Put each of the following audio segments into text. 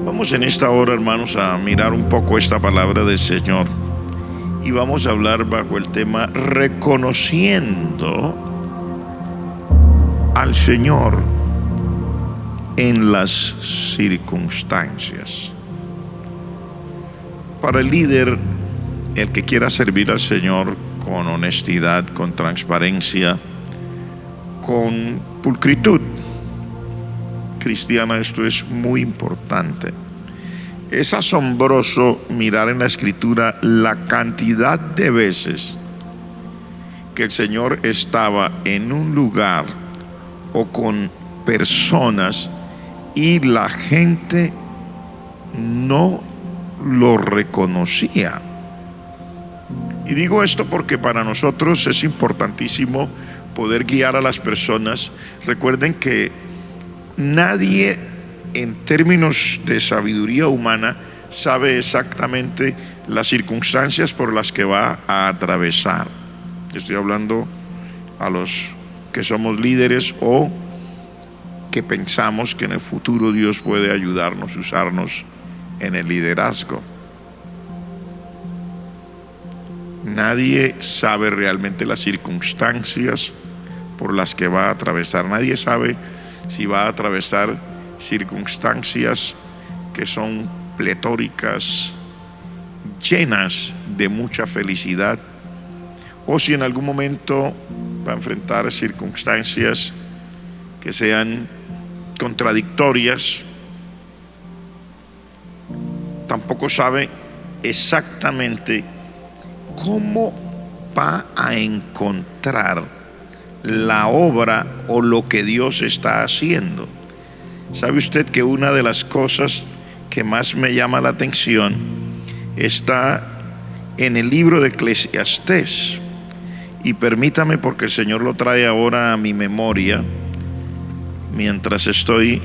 Vamos en esta hora, hermanos, a mirar un poco esta palabra del Señor y vamos a hablar bajo el tema reconociendo al Señor en las circunstancias. Para el líder, el que quiera servir al Señor con honestidad, con transparencia, con pulcritud cristiana, esto es muy importante. Es asombroso mirar en la Escritura la cantidad de veces que el Señor estaba en un lugar o con personas y la gente no lo reconocía. Y digo esto porque para nosotros es importantísimo poder guiar a las personas. Recuerden que nadie en términos de sabiduría humana sabe exactamente las circunstancias por las que va a atravesar. Estoy hablando a los que somos líderes o que pensamos que en el futuro Dios puede ayudarnos, usarnos en el liderazgo. Nadie sabe realmente las circunstancias por las que va a atravesar. Nadie sabe si va a atravesar circunstancias que son pletóricas, llenas de mucha felicidad, o si en algún momento va a enfrentar circunstancias que sean contradictorias. Tampoco sabe exactamente cómo va a encontrar la obra o lo que Dios está haciendo. ¿Sabe usted que una de las cosas que más me llama la atención está en el libro de Eclesiastés? Y permítame, porque el Señor lo trae ahora a mi memoria mientras estoy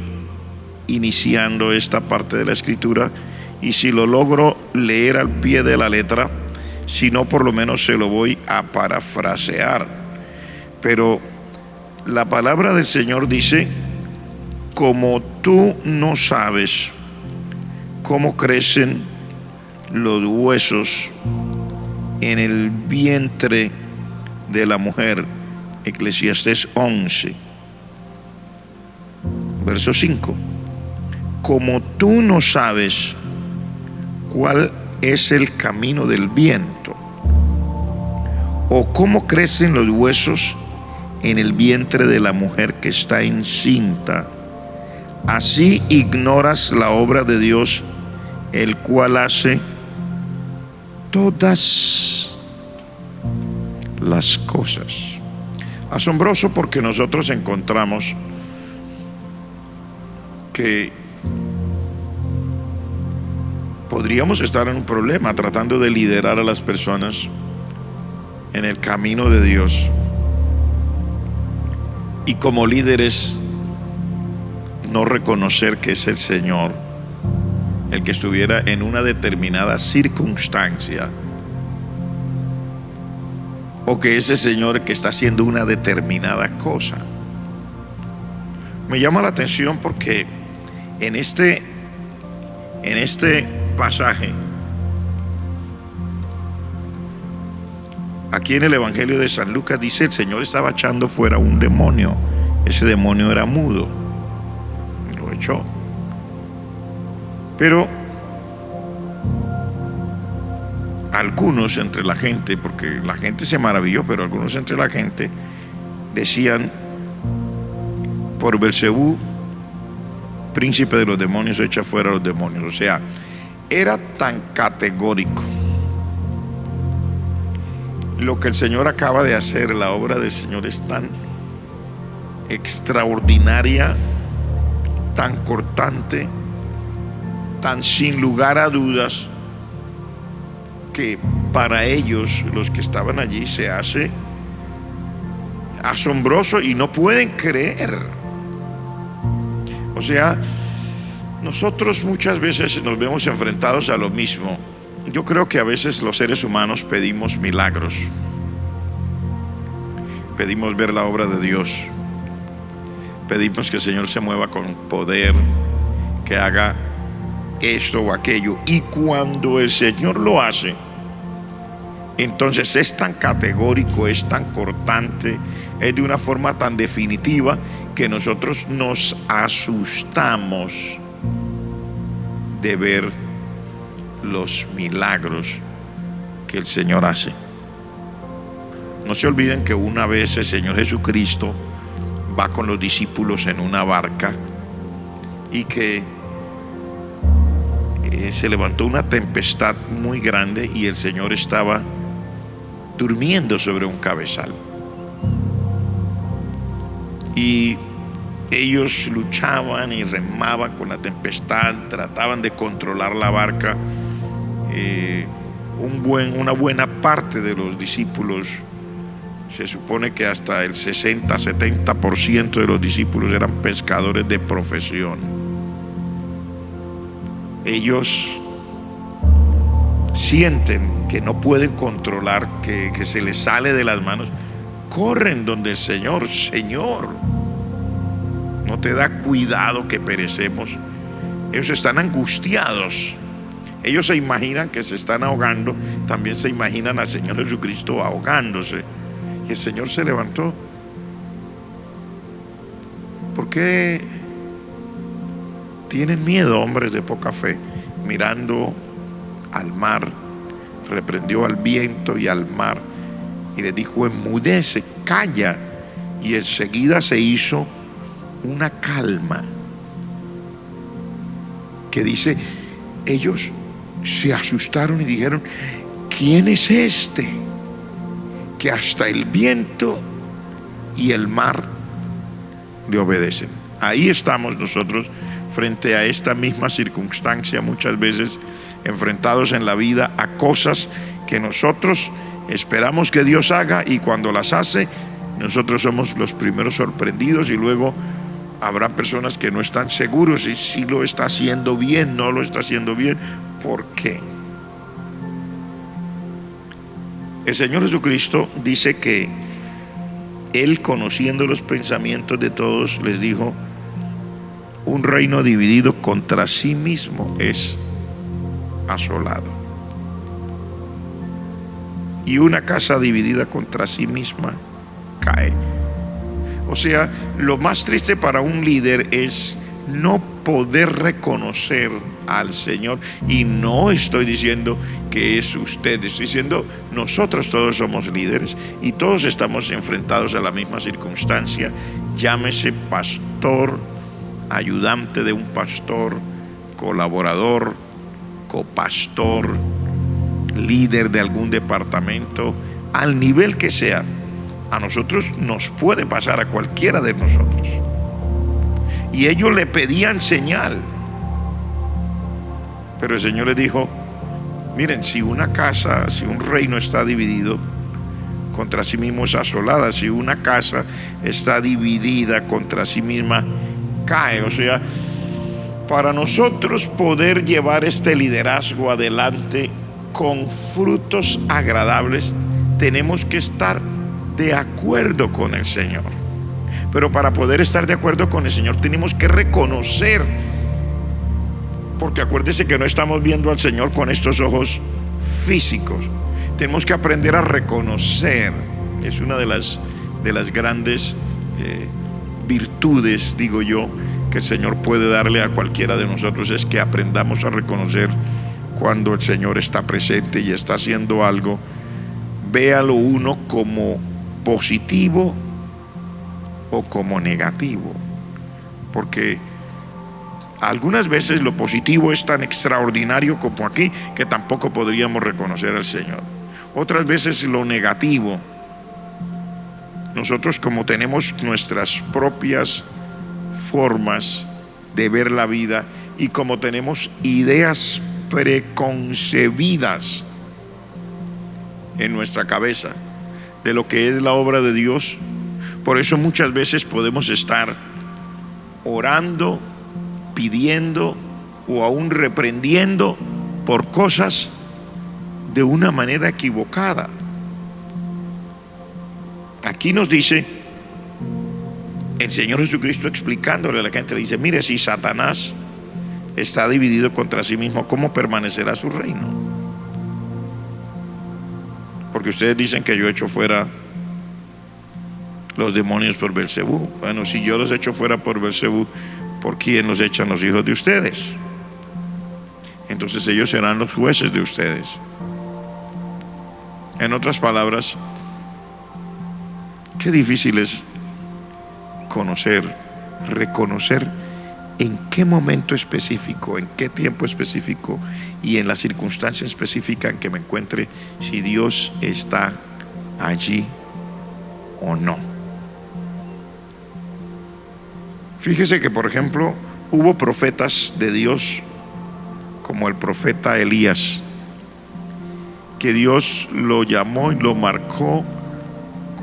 iniciando esta parte de la Escritura, y si lo logro leer al pie de la letra, si no, por lo menos se lo voy a parafrasear. Pero la palabra del Señor dice: como tú no sabes cómo crecen los huesos en el vientre de la mujer. Eclesiastés 11, verso 5. Como tú no sabes cuál es el camino del viento, o cómo crecen los huesos en el vientre de la mujer que está encinta, así ignoras la obra de Dios, el cual hace todas las cosas. Asombroso, porque nosotros encontramos que podríamos estar en un problema tratando de liderar a las personas en el camino de Dios, y como líderes no reconocer que es el Señor el que estuviera en una determinada circunstancia, o que es el Señor el que está haciendo una determinada cosa. Me llama la atención porque en este pasaje, aquí en el Evangelio de San Lucas, dice: el Señor estaba echando fuera un demonio. Ese demonio era mudo, lo echó. Pero algunos entre la gente, porque la gente se maravilló, pero algunos entre la gente decían: por Belcebú, príncipe de los demonios, echa fuera a los demonios. O sea, era tan categórico lo que el Señor acaba de hacer. La obra del Señor es tan extraordinaria, tan cortante, tan sin lugar a dudas, que para ellos, los que estaban allí, se hace asombroso y no pueden creer. O sea, nosotros muchas veces nos vemos enfrentados a lo mismo. Yo creo que a veces los seres humanos pedimos milagros, pedimos ver la obra de Dios, pedimos que el Señor se mueva con poder, que haga esto o aquello. Y cuando el Señor lo hace, entonces es tan categórico, es tan cortante, es de una forma tan definitiva que nosotros nos asustamos de ver los milagros que el Señor hace. No se olviden que una vez el Señor Jesucristo va con los discípulos en una barca y que se levantó una tempestad muy grande y el Señor estaba durmiendo sobre un cabezal. Y ellos luchaban y remaban con la tempestad, trataban de controlar la barca. Una buena parte de los discípulos, se supone que hasta el 60-70% de los discípulos eran pescadores de profesión. Ellos sienten que no pueden controlar, que se les sale de las manos, corren donde el Señor. Señor, ¿no te da cuidado que perecemos? Ellos están angustiados. Ellos se imaginan que se están ahogando, también se imaginan al Señor Jesucristo ahogándose. Y el Señor se levantó. ¿Por qué tienen miedo, hombres de poca fe? Mirando al mar, reprendió al viento y al mar y les dijo: enmudece, calla. Y enseguida se hizo una calma que dice, ellos se asustaron y dijeron: ¿quién es este que hasta el viento y el mar le obedecen? Ahí estamos nosotros frente a esta misma circunstancia, muchas veces enfrentados en la vida a cosas que nosotros esperamos que Dios haga, y cuando las hace nosotros somos los primeros sorprendidos, y luego habrá personas que no están seguros si lo está haciendo bien, no lo está haciendo bien. ¿Por qué? El Señor Jesucristo dice que Él, conociendo los pensamientos de todos, les dijo: un reino dividido contra sí mismo es asolado, y una casa dividida contra sí misma cae. O sea, lo más triste para un líder es no poder reconocer al Señor. Y no estoy diciendo que es usted, estoy diciendo nosotros todos somos líderes y todos estamos enfrentados a la misma circunstancia. Llámese pastor, ayudante de un pastor, colaborador, copastor, líder de algún departamento, al nivel que sea. A nosotros nos puede pasar, a cualquiera de nosotros. Y ellos le pedían señal, pero el Señor les dijo: miren, si una casa, si un reino está dividido contra sí mismo es asolada, si una casa está dividida contra sí misma cae. O sea, para nosotros poder llevar este liderazgo adelante con frutos agradables, tenemos que estar de acuerdo con el Señor. Pero para poder estar de acuerdo con el Señor tenemos que reconocer, porque acuérdese que no estamos viendo al Señor con estos ojos físicos. Tenemos que aprender a reconocer. Es una de las grandes virtudes, digo yo, que el Señor puede darle a cualquiera de nosotros, es que aprendamos a reconocer cuando el Señor está presente y está haciendo algo. Véalo uno como positivo o como negativo, porque algunas veces lo positivo es tan extraordinario como aquí que tampoco podríamos reconocer al Señor. Otras veces lo negativo, nosotros como tenemos nuestras propias formas de ver la vida y como tenemos ideas preconcebidas en nuestra cabeza de lo que es la obra de Dios, por eso muchas veces podemos estar orando, pidiendo o aún reprendiendo por cosas de una manera equivocada. Aquí nos dice el Señor Jesucristo, explicándole a la gente, le dice: mire, si Satanás está dividido contra sí mismo, ¿cómo permanecerá su reino? Porque ustedes dicen que yo echo fuera los demonios por Beelzebú. Bueno, si yo los echo fuera por Beelzebú, ¿por quién los echan los hijos de ustedes? Entonces ellos serán los jueces de ustedes. En otras palabras, qué difícil es conocer, reconocer en qué momento específico, en qué tiempo específico y en la circunstancia específica en que me encuentre, si Dios está allí o no. Fíjese que, por ejemplo, hubo profetas de Dios como el profeta Elías, que Dios lo llamó y lo marcó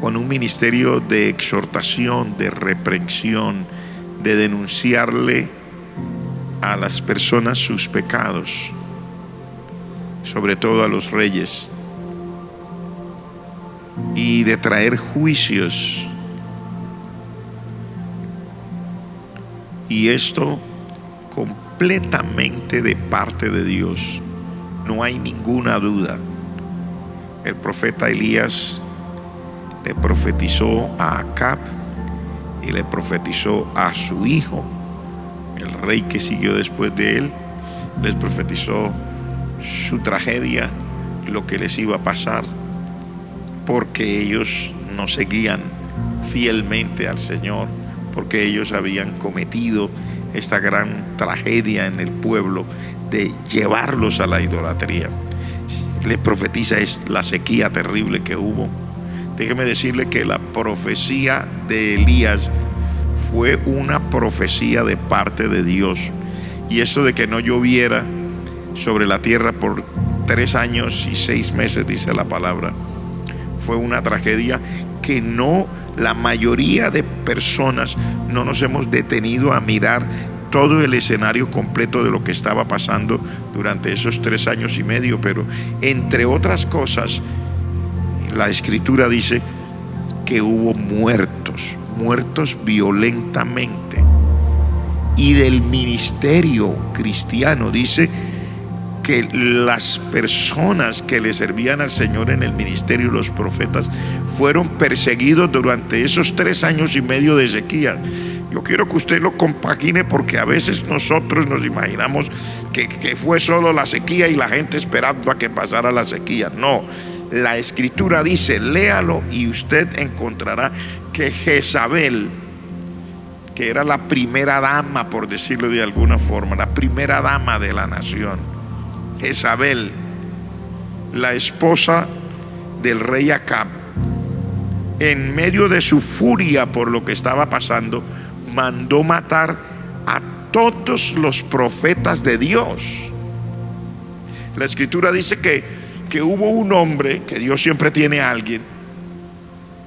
con un ministerio de exhortación, de reprensión, de denunciarle a las personas sus pecados, sobre todo a los reyes, y de traer juicios. Y esto completamente de parte de Dios, no hay ninguna duda. El profeta Elías le profetizó a Acab y le profetizó a su hijo, el rey que siguió después de él. Les profetizó su tragedia, lo que les iba a pasar, porque ellos no seguían fielmente al Señor, porque ellos habían cometido esta gran tragedia en el pueblo de llevarlos a la idolatría. Le profetiza es la sequía terrible que hubo. Déjeme decirle que la profecía de Elías fue una profecía de parte de Dios. Y eso de que no lloviera sobre la tierra por 3 años y 6 meses, dice la palabra, fue una tragedia que la mayoría de personas no nos hemos detenido a mirar todo el escenario completo de lo que estaba pasando durante esos 3 años y medio. Pero entre otras cosas, la escritura dice que hubo muertos violentamente. Y del ministerio cristiano dice que las personas que le servían al Señor en el ministerio, los profetas, fueron perseguidos durante esos 3 años y medio de sequía. Yo quiero que usted lo compagine, porque a veces nosotros nos imaginamos que fue solo la sequía y la gente esperando a que pasara la sequía. No, la escritura dice, léalo y usted encontrará que Jezabel, que era la primera dama, por decirlo de alguna forma, la primera dama de la nación, Jezabel, la esposa del rey Acab, en medio de su furia por lo que estaba pasando, mandó matar a todos los profetas de Dios. La escritura dice que hubo un hombre, que Dios siempre tiene a alguien,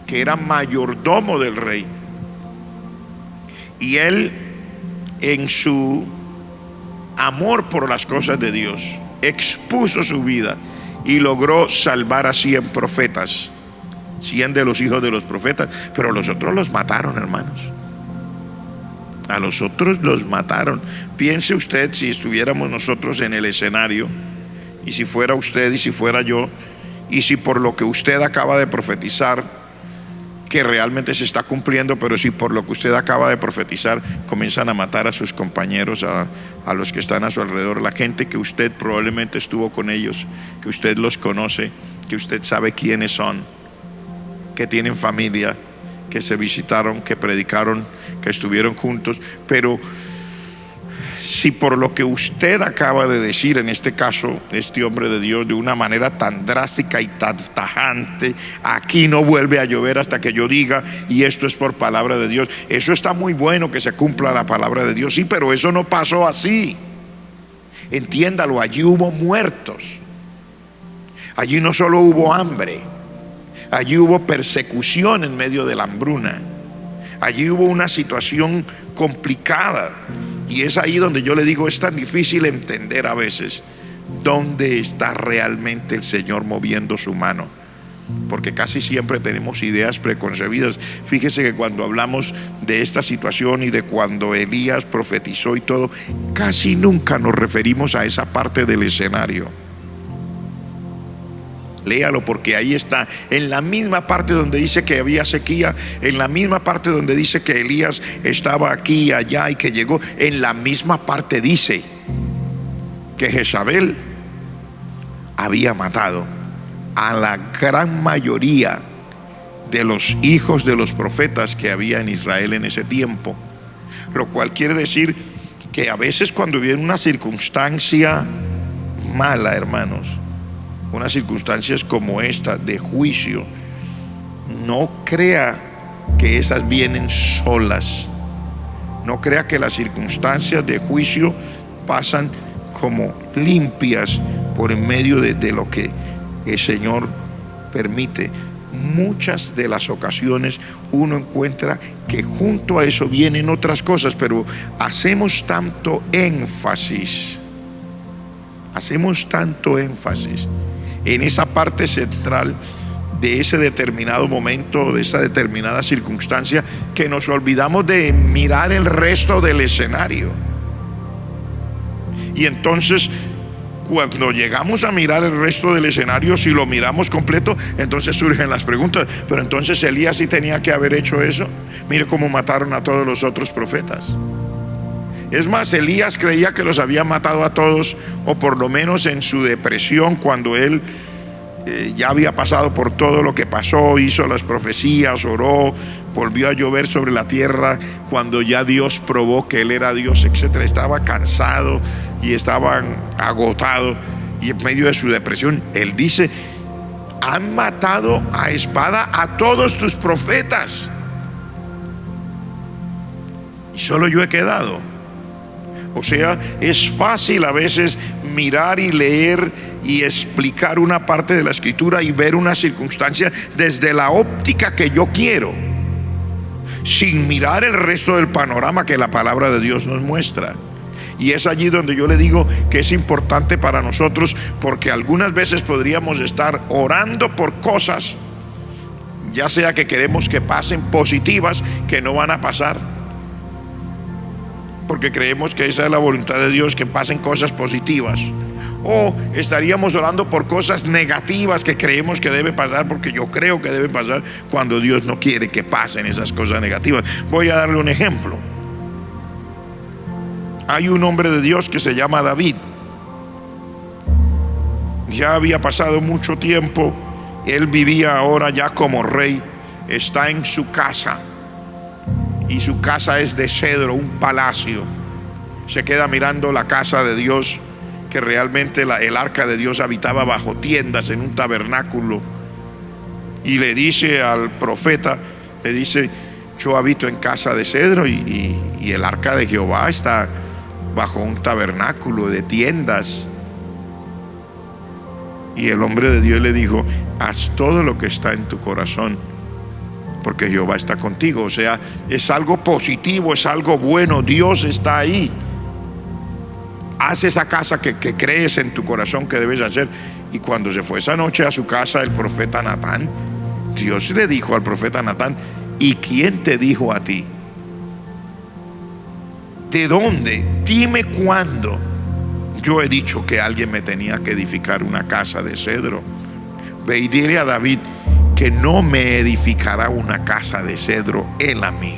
que era mayordomo del rey, y él, en su amor por las cosas de Dios, expuso su vida y logró salvar a 100 profetas, 100 de los hijos de los profetas. Pero los otros los mataron, hermanos. A los otros los mataron. Piense usted si estuviéramos nosotros en el escenario, y si fuera usted y si fuera yo, y si por lo que usted acaba de profetizar, que realmente se está cumpliendo, pero si por lo que usted acaba de profetizar comienzan a matar a sus compañeros, a los que están a su alrededor, la gente que usted probablemente estuvo con ellos, que usted los conoce, que usted sabe quiénes son, que tienen familia, que se visitaron, que predicaron, que estuvieron juntos. Pero si por lo que usted acaba de decir, en este caso este hombre de Dios, de una manera tan drástica y tan tajante, aquí no vuelve a llover hasta que yo diga, y esto es por palabra de Dios, eso está muy bueno, que se cumpla la palabra de Dios, sí, pero eso no pasó así. Entiéndalo, allí hubo muertos, allí no solo hubo hambre, allí hubo persecución en medio de la hambruna, allí hubo una situación complicada. Y es ahí donde yo le digo, es tan difícil entender a veces dónde está realmente el Señor moviendo su mano. porque casi siempre tenemos ideas preconcebidas. Fíjese que cuando hablamos de esta situación y de cuando Elías profetizó y todo, casi nunca nos referimos a esa parte del escenario. Léalo, porque ahí está, en la misma parte donde dice que había sequía, en la misma parte donde dice que Elías estaba aquí y allá y que llegó, en la misma parte dice que Jezabel había matado a la gran mayoría de los hijos de los profetas que había en Israel en ese tiempo. Lo cual quiere decir que a veces cuando viene una circunstancia mala, hermanos, unas circunstancias como esta de juicio, no crea que esas vienen solas. No crea que las circunstancias de juicio pasan como limpias por en medio de lo que el Señor permite. Muchas de las ocasiones uno encuentra que junto a eso vienen otras cosas, pero hacemos tanto énfasis en esa parte central de ese determinado momento, de esa determinada circunstancia, que nos olvidamos de mirar el resto del escenario. Y entonces, cuando llegamos a mirar el resto del escenario, si lo miramos completo, entonces surgen las preguntas. Pero entonces Elías sí tenía que haber hecho eso. Mire cómo mataron a todos los otros profetas. Es más, Elías creía que los había matado a todos, o por lo menos en su depresión, cuando él ya había pasado por todo lo que pasó, hizo las profecías, oró, volvió a llover sobre la tierra, cuando ya Dios probó que él era Dios, etcétera. Estaba cansado y estaba agotado, y en medio de su depresión él dice: han matado a espada a todos tus profetas y solo yo he quedado. O sea, es fácil a veces mirar y leer y explicar una parte de la escritura y ver una circunstancia desde la óptica que yo quiero, sin mirar el resto del panorama que la palabra de Dios nos muestra. Y es allí donde yo le digo que es importante para nosotros, porque algunas veces podríamos estar orando por cosas, ya sea que queremos que pasen positivas, que no van a pasar, porque creemos que esa es la voluntad de Dios, que pasen cosas positivas. O estaríamos orando por cosas negativas que creemos que debe pasar, porque yo creo que debe pasar, cuando Dios no quiere que pasen esas cosas negativas. Voy a darle un ejemplo. Hay un hombre de Dios que se llama David. Ya había pasado mucho tiempo. Él vivía ahora ya como rey. Está en su casa, y su casa es de cedro, un palacio. Se queda mirando la casa de Dios, que realmente el arca de Dios habitaba bajo tiendas en un tabernáculo. Y le dice al profeta, le dice: yo habito en casa de cedro, y el arca de Jehová está bajo un tabernáculo de tiendas. Y el hombre de Dios le dijo: haz todo lo que está en tu corazón, porque Jehová está contigo. O sea, es algo positivo, es algo bueno. Dios está ahí. Haz esa casa que crees en tu corazón que debes hacer. Y cuando se fue esa noche a su casa el profeta Natán, Dios le dijo al profeta Natán: ¿y quién te dijo a ti? ¿De dónde? Dime cuándo yo he dicho que alguien me tenía que edificar una casa de cedro. Ve y dile a David que no me edificará una casa de cedro él a mí,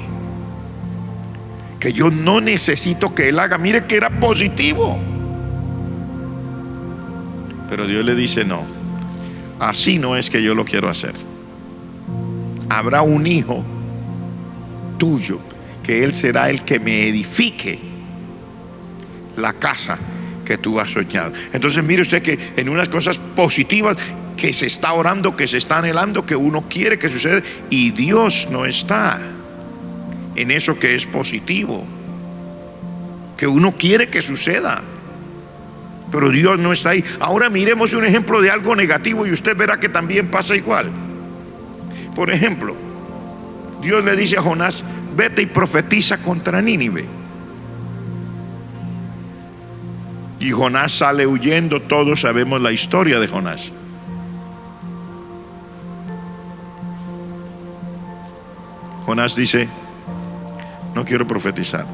que yo no necesito que él haga. Mire que era positivo. Pero Dios le dice: no, así no es que yo lo quiero hacer. Habrá un hijo tuyo que él será el que me edifique la casa que tú has soñado. Entonces mire usted que en unas cosas positivas que se está orando, que se está anhelando, que uno quiere que suceda, y Dios no está en eso que es positivo, que uno quiere que suceda, pero Dios no está ahí. Ahora miremos un ejemplo de algo negativo y usted verá que también pasa igual. Por ejemplo, Dios le dice a Jonás: vete y profetiza contra Nínive. Y Jonás sale huyendo. Todos sabemos la historia de Jonás. Jonás dice: no quiero profetizar.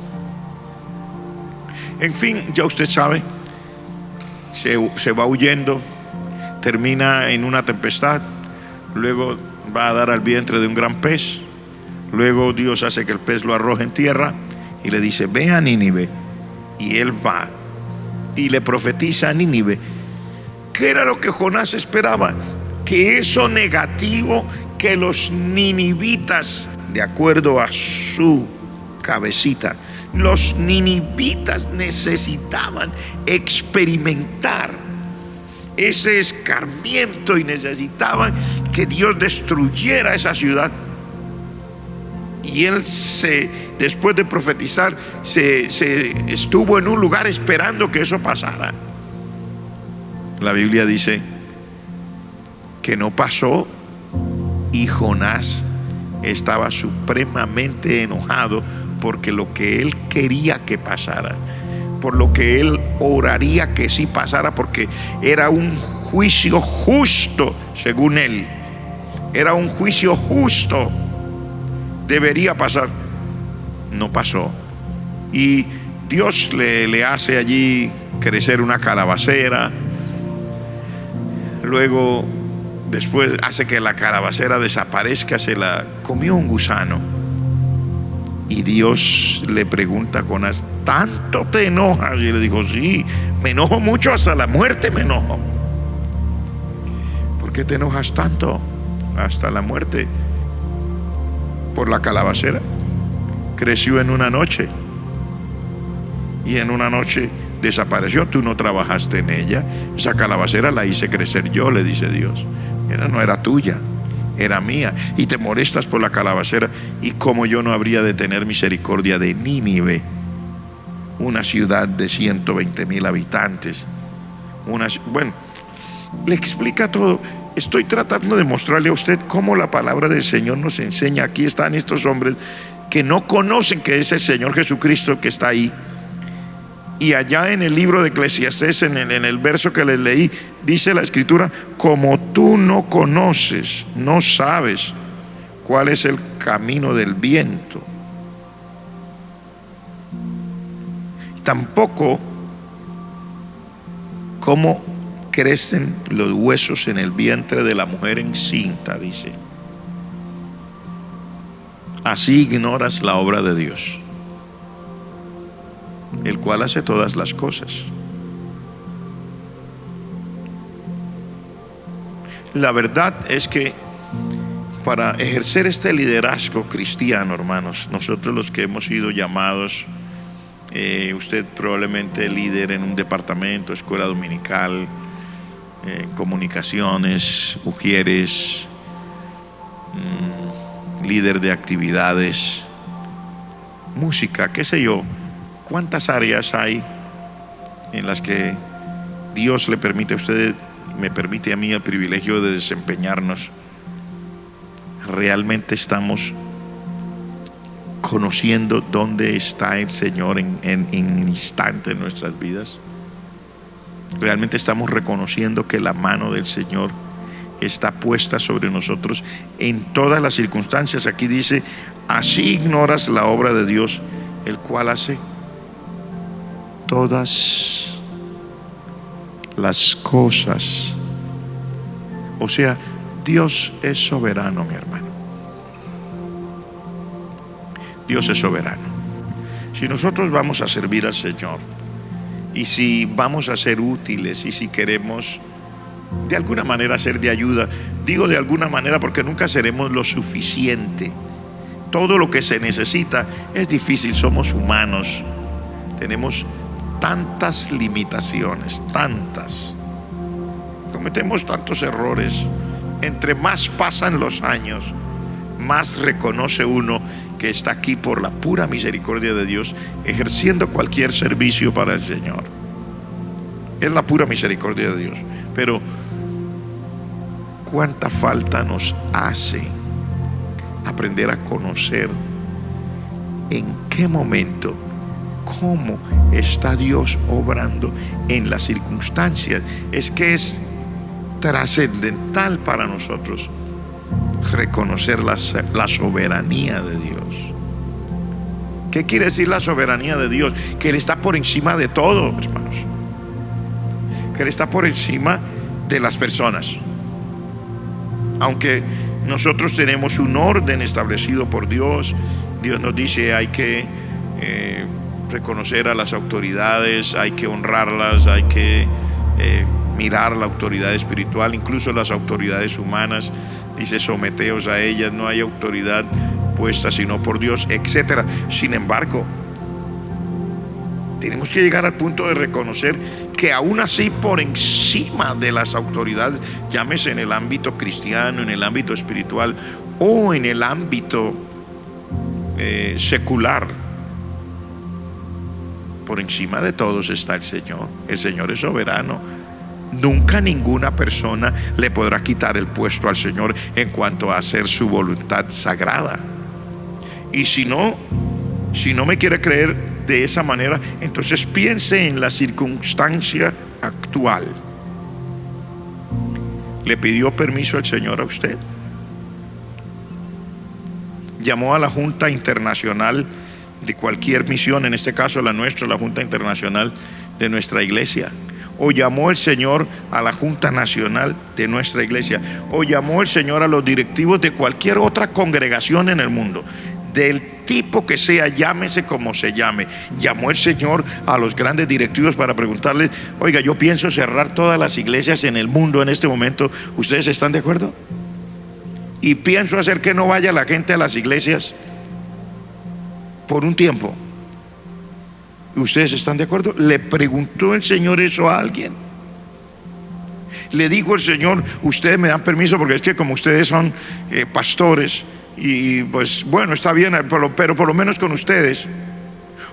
En fin, ya usted sabe, se va huyendo, termina en una tempestad, luego va a dar al vientre de un gran pez, luego Dios hace que el pez lo arroje en tierra y le dice: ve a Nínive. Y él va y le profetiza a Nínive. ¿Qué era lo que Jonás esperaba? Que eso negativo que los ninivitas, de acuerdo a su cabecita, los ninivitas necesitaban experimentar ese escarmiento y necesitaban que Dios destruyera esa ciudad. Y él después de profetizar, se estuvo en un lugar esperando que eso pasara. La Biblia dice que no pasó, y Jonás estaba supremamente enojado porque lo que él quería que pasara, por lo que él oraría que sí pasara, porque era un juicio justo, según él, era un juicio justo, debería pasar. No pasó. Y Dios le hace allí crecer una calabacera. Luego, después hace que la calabacera desaparezca, se la comió un gusano. Y Dios le pregunta a Jonás: ¿tanto te enojas? Y le dijo: sí, me enojo mucho, hasta la muerte me enojo. ¿Por qué te enojas tanto? Hasta la muerte. Por la calabacera. Creció en una noche y en una noche desapareció. Tú no trabajaste en ella. Esa calabacera la hice crecer yo, le dice Dios. No era tuya, era mía. Y te molestas por la calabacera. ¿Y cómo yo no habría de tener misericordia de Nínive? Una ciudad de 120,000 habitantes. Bueno, le explica todo. Estoy tratando de mostrarle a usted cómo la palabra del Señor nos enseña. Aquí están estos hombres que no conocen que es el Señor Jesucristo que está ahí. Y allá en el libro de Eclesiastés, en el verso que les leí, dice la Escritura: como tú no conoces, no sabes cuál es el camino del viento, tampoco cómo crecen los huesos en el vientre de la mujer encinta, dice. Así ignoras la obra de Dios, el cual hace todas las cosas. La verdad es que para ejercer este liderazgo cristiano, hermanos, nosotros los que hemos sido llamados, usted probablemente líder en un departamento, escuela dominical, comunicaciones, ujieres, líder de actividades, música, qué sé yo. ¿Cuántas áreas hay en las que Dios le permite a usted, me permite a mí el privilegio de desempeñarnos? ¿Realmente estamos conociendo dónde está el Señor en un instante en nuestras vidas? ¿Realmente estamos reconociendo que la mano del Señor está puesta sobre nosotros en todas las circunstancias? Aquí dice: así ignoras la obra de Dios, el cual hace todas las cosas. O sea, Dios es soberano, mi hermano. Dios es soberano. Si nosotros vamos a servir al Señor, y si vamos a ser útiles, y si queremos de alguna manera ser de ayuda, digo de alguna manera porque nunca seremos lo suficiente. Todo lo que se necesita es difícil, somos humanos, tenemos tantas limitaciones, tantas, cometemos tantos errores. Entre más pasan los años, más reconoce uno que está aquí por la pura misericordia de Dios, ejerciendo cualquier servicio para el Señor. Es la pura misericordia de Dios. Pero cuánta falta nos hace aprender a conocer en qué momento, cómo está Dios obrando en las circunstancias. Es que es trascendental para nosotros reconocer la soberanía de Dios. ¿Qué quiere decir la soberanía de Dios? Que Él está por encima de todo, hermanos. Que Él está por encima de las personas. Aunque nosotros tenemos un orden establecido por Dios, Dios nos dice hay que reconocer a las autoridades, hay que honrarlas, hay que mirar la autoridad espiritual, incluso las autoridades humanas. Dice someteos a ellas, no hay autoridad puesta sino por Dios, etcétera. Sin embargo, tenemos que llegar al punto de reconocer que aún así, por encima de las autoridades, llámese en el ámbito cristiano, en el ámbito espiritual o en el ámbito secular, por encima de todos está el Señor. El Señor es soberano. Nunca ninguna persona le podrá quitar el puesto al Señor en cuanto a hacer su voluntad sagrada. Y si no me quiere creer de esa manera, entonces piense en la circunstancia actual. ¿Le pidió permiso el Señor a usted? Llamó a la Junta Internacional de cualquier misión, en este caso la nuestra, la Junta Internacional de nuestra iglesia. O llamó el Señor a la Junta Nacional de nuestra iglesia. O llamó el Señor a los directivos de cualquier otra congregación en el mundo, del tipo que sea, llámese como se llame. Llamó el Señor a los grandes directivos para preguntarles: oiga, yo pienso cerrar todas las iglesias en el mundo en este momento, ¿ustedes están de acuerdo? Y pienso hacer que no vaya la gente a las iglesias por un tiempo, ¿ustedes están de acuerdo? ¿Le preguntó el Señor eso a alguien? Le dijo el Señor: ustedes me dan permiso porque es que como ustedes son pastores, y pues bueno, está bien, pero por lo menos con ustedes.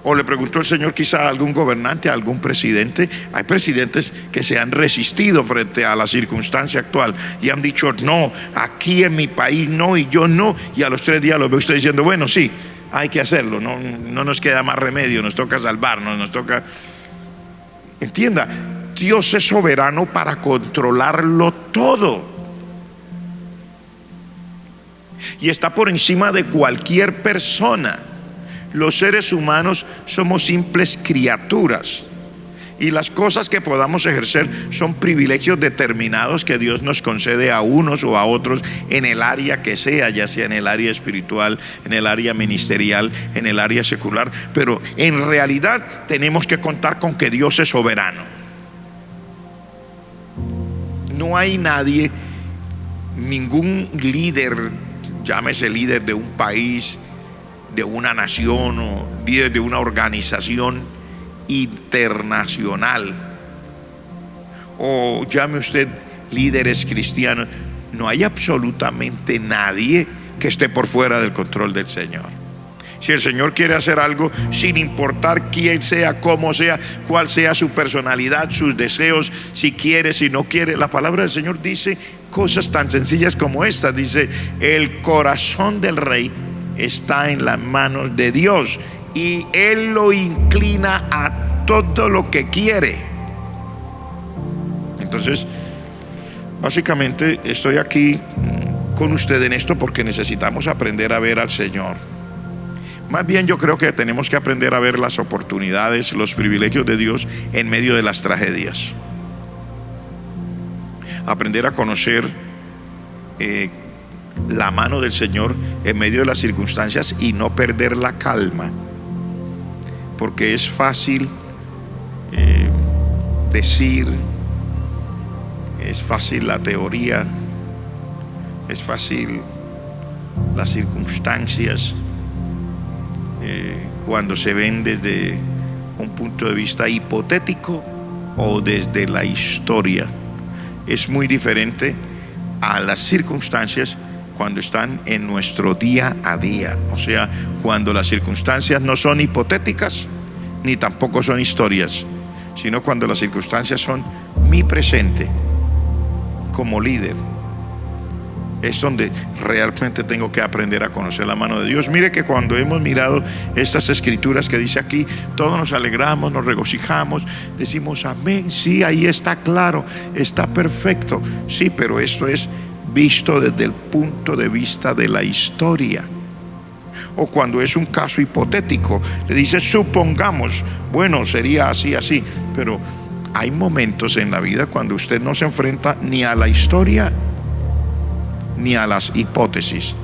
O le preguntó el Señor quizá a algún gobernante, a algún presidente. Hay presidentes que se han resistido frente a la circunstancia actual y han dicho: no, aquí en mi país no, y yo no. Y a los 3 días lo ve usted diciendo: bueno, sí, hay que hacerlo, no nos queda más remedio, nos toca salvarnos, nos toca. Entienda, Dios es soberano para controlarlo todo, y está por encima de cualquier persona. Los seres humanos somos simples criaturas, y las cosas que podamos ejercer son privilegios determinados que Dios nos concede a unos o a otros en el área que sea, ya sea en el área espiritual, en el área ministerial, en el área secular. Pero en realidad tenemos que contar con que Dios es soberano. No hay nadie, ningún líder, llámese líder de un país, de una nación o líder de una organización internacional, o llame usted líderes cristianos, no hay absolutamente nadie que esté por fuera del control del Señor. Si el Señor quiere hacer algo, sin importar quién sea, cómo sea, cuál sea su personalidad, sus deseos, si quiere, si no quiere, la palabra del Señor dice cosas tan sencillas como estas. Dice: el corazón del rey está en las manos de Dios, y Él lo inclina a todo lo que quiere. Entonces, básicamente estoy aquí con usted en esto porque necesitamos aprender a ver al Señor. Más bien, yo creo que tenemos que aprender a ver las oportunidades, los privilegios de Dios en medio de las tragedias. Aprender a conocer la mano del Señor en medio de las circunstancias y no perder la calma, porque es fácil decir, es fácil la teoría, es fácil las circunstancias cuando se ven desde un punto de vista hipotético o desde la historia. Es muy diferente a las circunstancias cuando están en nuestro día a día, o sea, cuando las circunstancias no son hipotéticas ni tampoco son historias, sino cuando las circunstancias son mi presente como líder. Es donde realmente tengo que aprender a conocer la mano de Dios. Mire que cuando hemos mirado estas escrituras que dice aquí, todos nos alegramos, nos regocijamos, decimos amén, sí, ahí está claro, está perfecto. Sí, pero esto es visto desde el punto de vista de la historia. O cuando es un caso hipotético, le dice supongamos, bueno, sería así, así. Pero hay momentos en la vida cuando usted no se enfrenta ni a la historia ni a las hipótesis.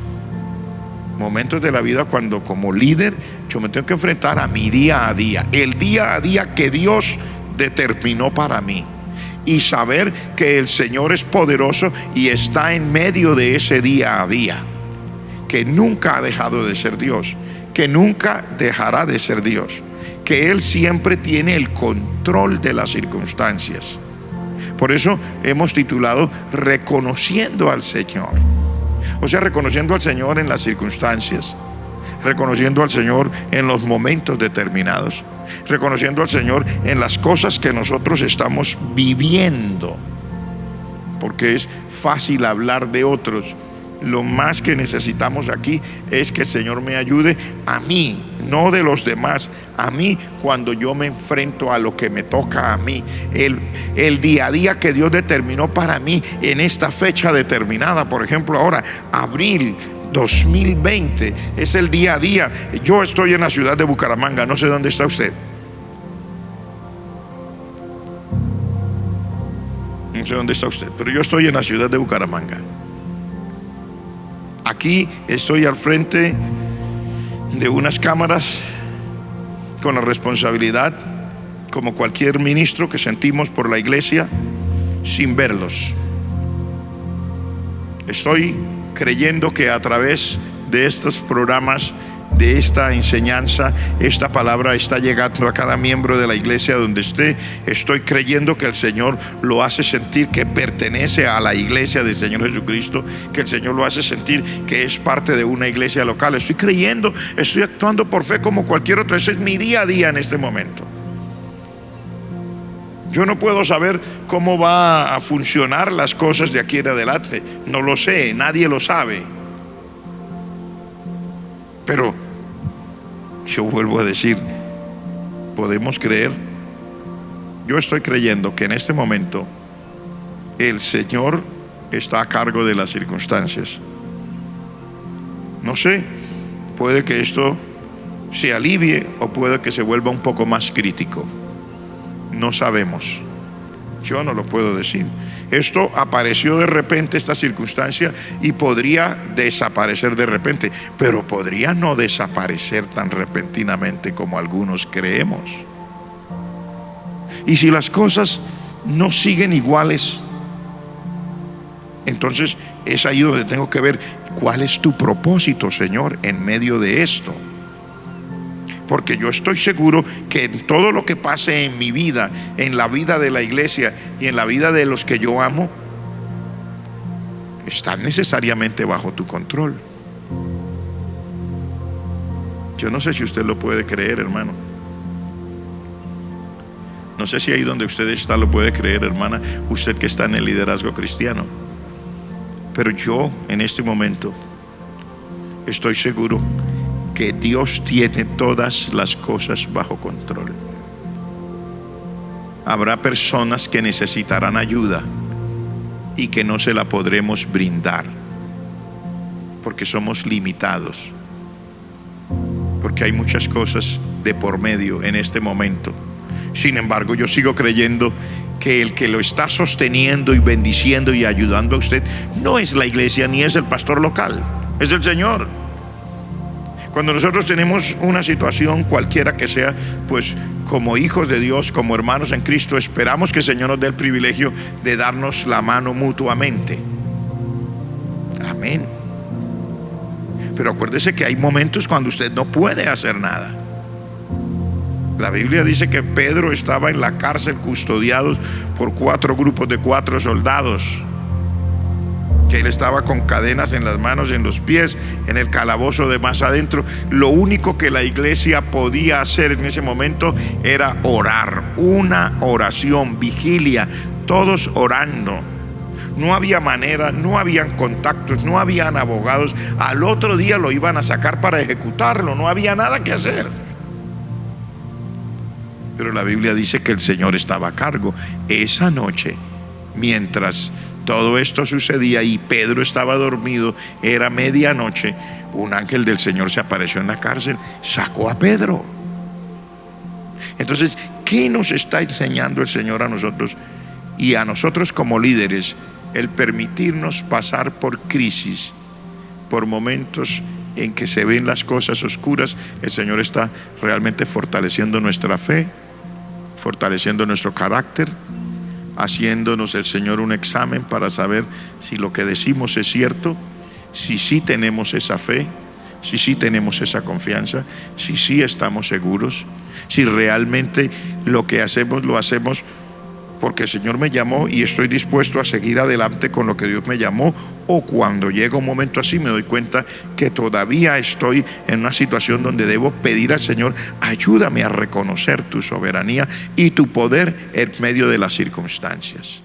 Momentos de la vida cuando como líder yo me tengo que enfrentar a mi día a día, el día a día que Dios determinó para mí, y saber que el Señor es poderoso y está en medio de ese día a día, que nunca ha dejado de ser Dios, que nunca dejará de ser Dios, que Él siempre tiene el control de las circunstancias. Por eso hemos titulado Reconociendo al Señor. O sea, reconociendo al Señor en las circunstancias, reconociendo al Señor en los momentos determinados, reconociendo al Señor en las cosas que nosotros estamos viviendo. Porque es fácil hablar de otros. Lo más que necesitamos aquí es que el Señor me ayude a mí, no de los demás, a mí cuando yo me enfrento a lo que me toca a mí, el día a día que Dios determinó para mí en esta fecha determinada. Por ejemplo, ahora, abril 2020, es el día a día. Yo estoy en la ciudad de Bucaramanga, no sé dónde está usted. No sé dónde está usted, pero yo estoy en la ciudad de Bucaramanga. Aquí estoy al frente de unas cámaras con la responsabilidad, como cualquier ministro, que sentimos por la iglesia sin verlos. Estoy creyendo que a través de estos programas, de esta enseñanza, esta palabra está llegando a cada miembro de la iglesia donde esté. Estoy creyendo que el Señor lo hace sentir que pertenece a la iglesia del Señor Jesucristo, que el Señor lo hace sentir que es parte de una iglesia local. Estoy creyendo, estoy actuando por fe como cualquier otro. Ese es mi día a día en este momento. Yo no puedo saber cómo va a funcionar las cosas de aquí en adelante. No lo sé, nadie lo sabe. Pero yo vuelvo a decir, podemos creer. Yo estoy creyendo que en este momento el Señor está a cargo de las circunstancias. No sé, puede que esto se alivie o puede que se vuelva un poco más crítico. No sabemos. Yo no lo puedo decir. Esto apareció de repente, esta circunstancia, y podría desaparecer de repente, pero podría no desaparecer tan repentinamente como algunos creemos. Y si las cosas no siguen iguales, entonces es ahí donde tengo que ver cuál es tu propósito, Señor, en medio de esto. Porque yo estoy seguro que en todo lo que pase en mi vida, en la vida de la iglesia y en la vida de los que yo amo, están necesariamente bajo tu control. Yo no sé si usted lo puede creer, hermano. No sé si ahí donde usted está lo puede creer, hermana, usted que está en el liderazgo cristiano. Pero yo en este momento estoy seguro que Dios tiene todas las cosas bajo control. Habrá personas que necesitarán ayuda y que no se la podremos brindar porque somos limitados, porque hay muchas cosas de por medio en este momento. Sin embargo, yo sigo creyendo que el que lo está sosteniendo y bendiciendo y ayudando a usted no es la iglesia ni es el pastor local, es el Señor. Cuando nosotros tenemos una situación cualquiera que sea, pues como hijos de Dios, como hermanos en Cristo, esperamos que el Señor nos dé el privilegio de darnos la mano mutuamente. Amén. Pero acuérdese que hay momentos cuando usted no puede hacer nada. La Biblia dice que Pedro estaba en la cárcel custodiado por 4 grupos de 4 soldados. Que él estaba con cadenas en las manos y en los pies, en el calabozo de más adentro. Lo único que la iglesia podía hacer en ese momento era orar, una oración, vigilia, todos orando. No había manera, no habían contactos, no habían abogados. Al otro día lo iban a sacar para ejecutarlo, no había nada que hacer. Pero la Biblia dice que el Señor estaba a cargo. Esa noche, mientras todo esto sucedía y Pedro estaba dormido, era medianoche, un ángel del Señor se apareció en la cárcel, sacó a Pedro. Entonces, ¿qué nos está enseñando el Señor a nosotros y a nosotros como líderes? El permitirnos pasar por crisis, por momentos en que se ven las cosas oscuras. El Señor está realmente fortaleciendo nuestra fe, fortaleciendo nuestro carácter, haciéndonos el Señor un examen para saber si lo que decimos es cierto, si sí tenemos esa fe, si sí tenemos esa confianza, si sí estamos seguros, si realmente lo que hacemos lo hacemos porque el Señor me llamó y estoy dispuesto a seguir adelante con lo que Dios me llamó, o cuando llega un momento así me doy cuenta que todavía estoy en una situación donde debo pedir al Señor: ayúdame a reconocer tu soberanía y tu poder en medio de las circunstancias.